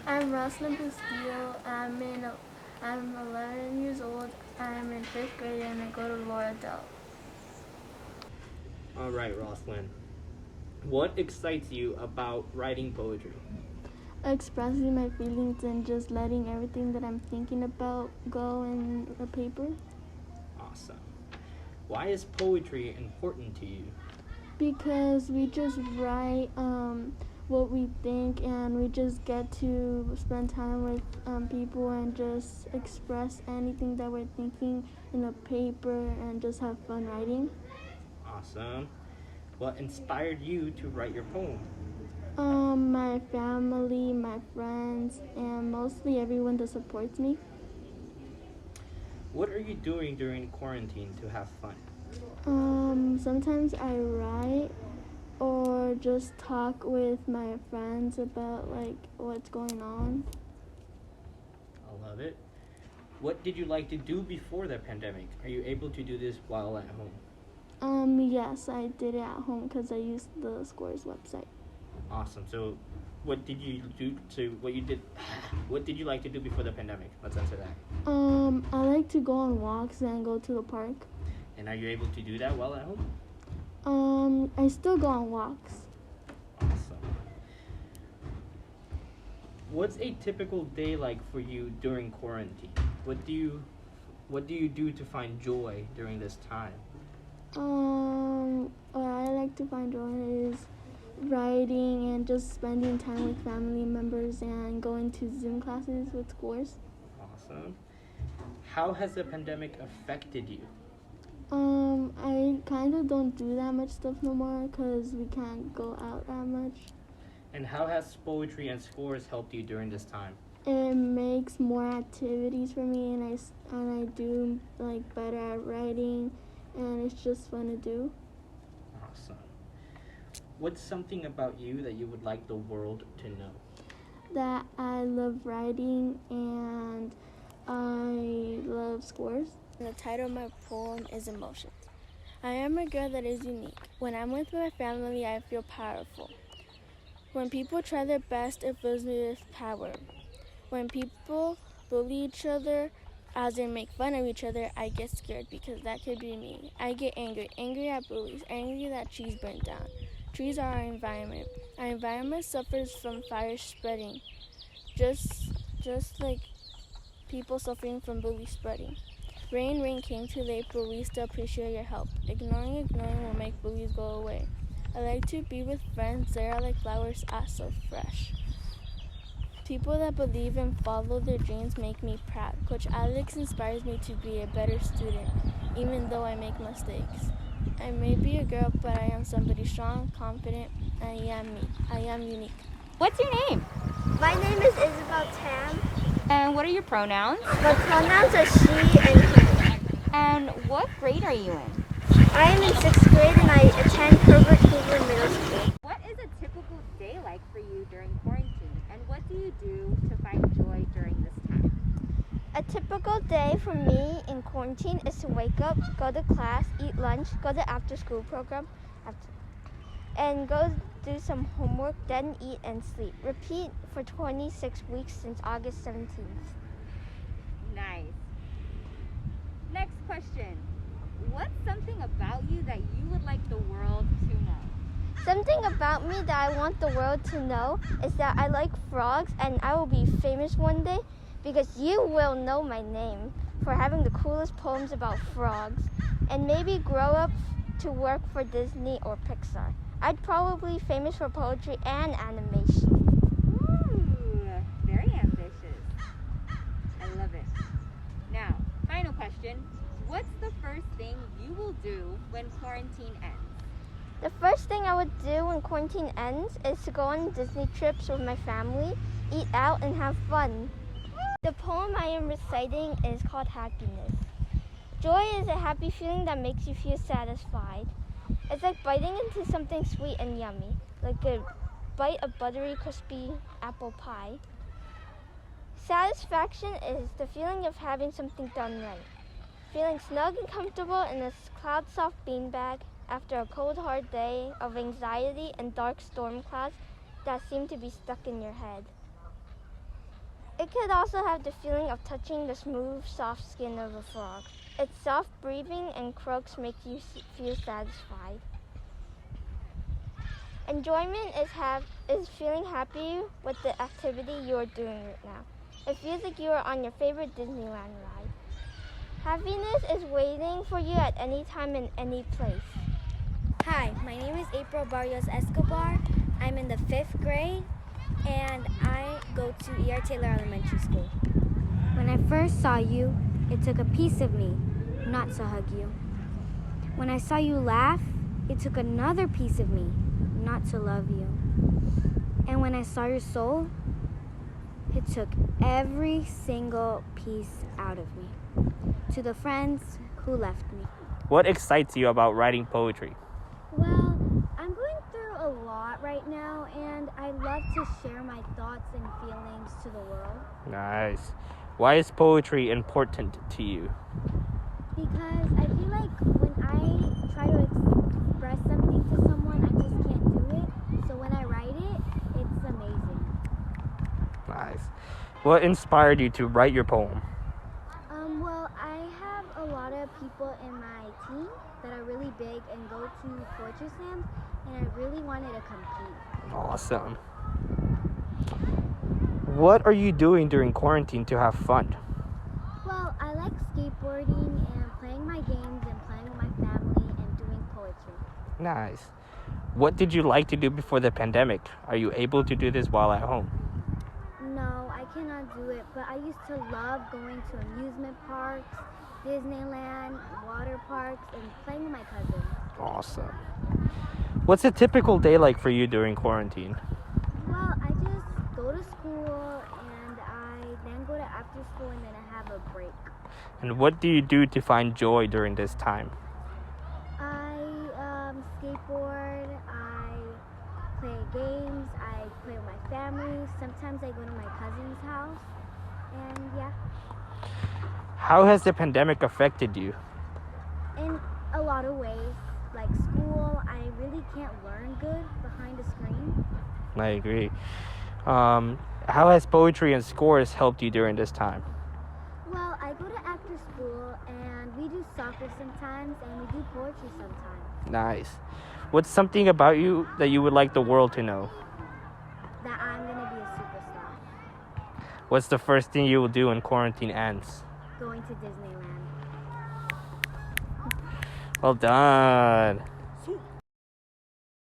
I'm Roslyn Bustillo. I'm 11 years old. I'm in 5th grade and I go to Laura Dell. All right, Roslyn. What excites you about writing poetry? Expressing my feelings and just letting everything that I'm thinking about go in the paper. Awesome. Why is poetry important to you? Because we just write what we think and we just get to spend time with people and just express anything that we're thinking in a paper and just have fun writing. Awesome. What inspired you to write your poem? My family, my friends, and mostly everyone that supports me. What are you doing during quarantine to have fun? Sometimes I write or just talk with my friends about like what's going on. I love it. What did you like to do before the pandemic? Are you able to do this while at home? Yes, I did it at home because I used the Scores website. Awesome. So, what did you do to what you did? What did you like to do before the pandemic? Let's answer that. I like to go on walks and go to the park. And are you able to do that while at home? I still go on walks. Awesome. What's a typical day like for you during quarantine? What do you do to find joy during this time? What I like to find joy is writing and just spending time with family members and going to Zoom classes with Scores. Awesome. How has the pandemic affected you? I kind of don't do that much stuff no more because we can't go out that much. And how has poetry and Scores helped you during this time? It makes more activities for me, and I do like better at writing, and it's just fun to do. Awesome. What's something about you that you would like the world to know? That I love writing and I love Scores. The title of my poem is Emotions. I am a girl that is unique. When I'm with my family, I feel powerful. When people try their best, it fills me with power. When people bully each other, as they make fun of each other, I get scared because that could be me. I get angry at bullies, angry that trees burn down. Trees are our environment. Our environment suffers from fire spreading, just like people suffering from bullies spreading. Rain came too late, but we still appreciate your help. Ignoring will make bullies go away. I like to be with friends, they are like flowers, so fresh. People that believe and follow their dreams make me proud. Coach Alex inspires me to be a better student, even though I make mistakes. I may be a girl, but I am somebody strong, confident. I am me. I am unique. What's your name? My name is Isabel Tam. And what are your pronouns? My pronouns are she and her. And what grade are you in? I am in 6th grade and I attend Herbert Hoover Middle School. What is a typical day like for you during quarantine? And what do you do to find joy during this time? A typical day for me in quarantine is to wake up, go to class, eat lunch, go to after school program, and go do some homework, then eat and sleep. Repeat for 26 weeks since August 17th. Nice. Next question. What's something about you that you would like the world to know? Something about me that I want the world to know is that I like frogs and I will be famous one day because you will know my name for having the coolest poems about frogs and maybe grow up to work for Disney or Pixar. I'd probably be famous for poetry and animation. Ooh, very ambitious. I love it. Now, final question. What's the first thing you will do when quarantine ends? The first thing I would do when quarantine ends is to go on Disney trips with my family, eat out, and have fun. The poem I am reciting is called Happiness. Joy is a happy feeling that makes you feel satisfied. It's like biting into something sweet and yummy, like a bite of buttery, crispy apple pie. Satisfaction is the feeling of having something done right. Feeling snug and comfortable in a cloud-soft beanbag after a cold, hard day of anxiety and dark storm clouds that seem to be stuck in your head. It could also have the feeling of touching the smooth, soft skin of a frog. Its soft breathing and croaks make you feel satisfied. Enjoyment is feeling happy with the activity you are doing right now. It feels like you are on your favorite Disneyland ride. Happiness is waiting for you at any time and any place. Hi, my name is April Barrios Escobar. I'm in the 5th grade and I go to E.R. Taylor Elementary School. When I first saw you, it took a piece of me not to hug you. When I saw you laugh, it took another piece of me not to love you. And when I saw your soul, it took every single piece out of me. To the friends who left me. What excites you about writing poetry? Well, I'm going through a lot right now, and I love to share my thoughts and feelings to the world. Nice. Why is poetry important to you? Because I feel like when I try to express something to someone, I just can't do it. So when I write it, it's amazing. Nice. What inspired you to write your poem? Well, I have a lot of people in my team that are really big and go to poetry slams, and I really wanted to compete. Awesome. What are you doing during quarantine to have fun? Well, I like skateboarding and playing my games and playing with my family and doing poetry. Nice. What did you like to do before the pandemic? Are you able to do this while at home? No, I cannot do it, but I used to love going to amusement parks, Disneyland, water parks, and playing with my cousins. Awesome. What's a typical day like for you during quarantine? Well, I just go to school and I then go to after school and then I have a break. And what do you do to find joy during this time? I skateboard, I play games, I play with my family. Sometimes I go to my cousin's house, and yeah. How has the pandemic affected you? In a lot of ways, like school, I really can't learn good behind a screen. I agree. How has poetry and scores helped you during this time? Well, I go to after school, and we do soccer sometimes, and we do poetry sometimes. Nice. What's something about you that you would like the world to know? That I'm gonna be a superstar. What's the first thing you will do when quarantine ends? Going to Disneyland. Well done.